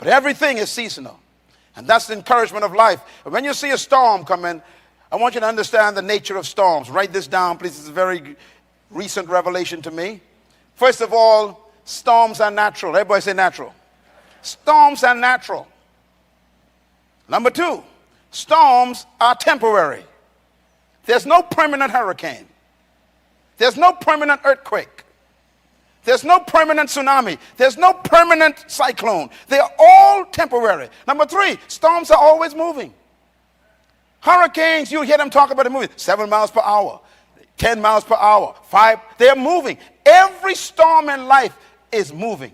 But everything is seasonal. And that's the encouragement of life. When you see a storm coming, I want you to understand the nature of storms. Write this down, please. It's a very recent revelation to me. First of all, storms are natural. Everybody say natural. Storms are natural. Number two, storms are temporary. There's no permanent hurricane. There's no permanent earthquake. There's no permanent tsunami. There's no permanent cyclone. They are all temporary. Number three, storms are always moving. Hurricanes, you hear them talk about it moving 7 miles per hour, 10 miles per hour, 5. They're moving. Every storm in life is moving.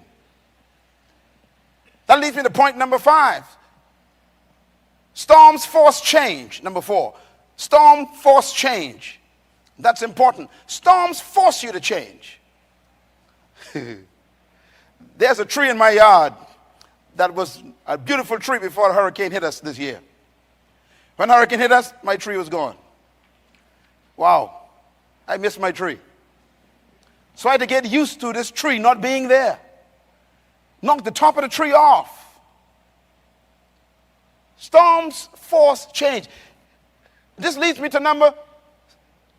That leads me to point number 5. Storms force change. Number 4. Storm force change. That's important. Storms force you to change. There's a tree in my yard that was a beautiful tree before a hurricane hit us this year. When a hurricane hit us, my tree was gone. Wow, I missed my tree. So I had to get used to this tree not being there. Knocked the top of the tree off. Storms force change. This leads me to number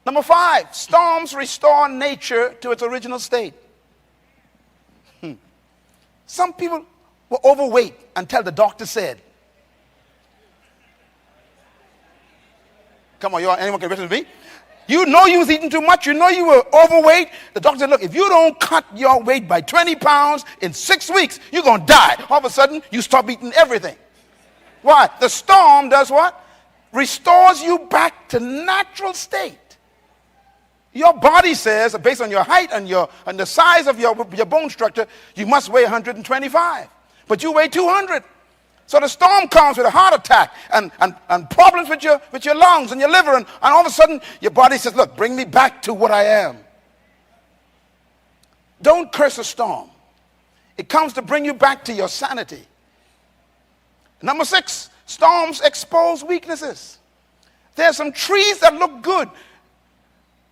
5. Storms restore nature to its original state. Some people were overweight until the doctor said, come on, y'all, anyone can listen to me? You know you was eating too much. You know you were overweight. The doctor said, look, if you don't cut your weight by 20 pounds in 6 weeks, you're going to die. All of a sudden, you stop eating everything. Why? The storm does what? Restores you back to natural state. Your body says, based on your height and the size of your bone structure, you must weigh 125. But you weigh 200. So the storm comes with a heart attack and problems with your lungs and your liver. And all of a sudden, your body says, look, bring me back to what I am. Don't curse a storm. It comes to bring you back to your sanity. Number 6, storms expose weaknesses. There's some trees that look good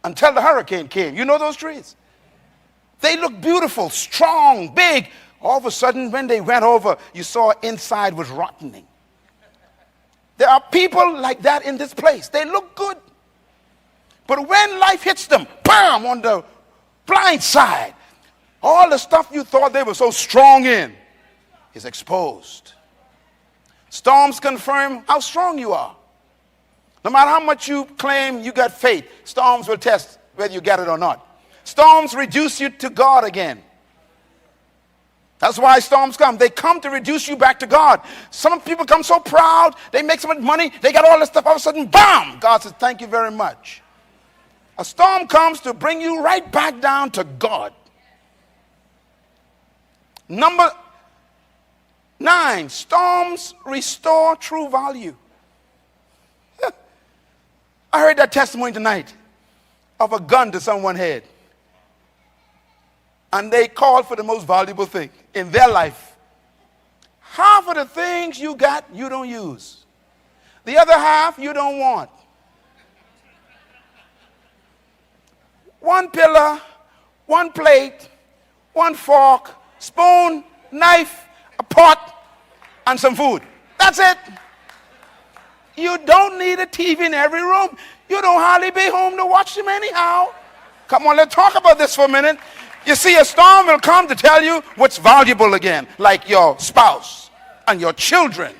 until the hurricane came. You know those trees? They look beautiful, strong, big. All of a sudden, when they went over, you saw inside was rotting. There are people like that in this place. They look good. But when life hits them, bam, on the blind side, all the stuff you thought they were so strong in is exposed. Storms confirm how strong you are. No matter how much you claim you got faith, storms will test whether you got it or not. Storms reduce you to God again. That's why storms come. They come to reduce you back to God. Some people come so proud, they make so much money, they got all this stuff, all of a sudden, bam! God says, thank you very much. A storm comes to bring you right back down to God. Number 9, storms restore true value. I heard that testimony tonight of a gun to someone's head. And they called for the most valuable thing in their life. Half of the things you got, you don't use. The other half, you don't want. One pillow, one plate, one fork, spoon, knife, a pot, and some food. That's it. You don't need a TV in every room. You don't hardly be home to watch them anyhow. Come on, let's talk about this for a minute. You see, a storm will come to tell you what's valuable again, like your spouse and your children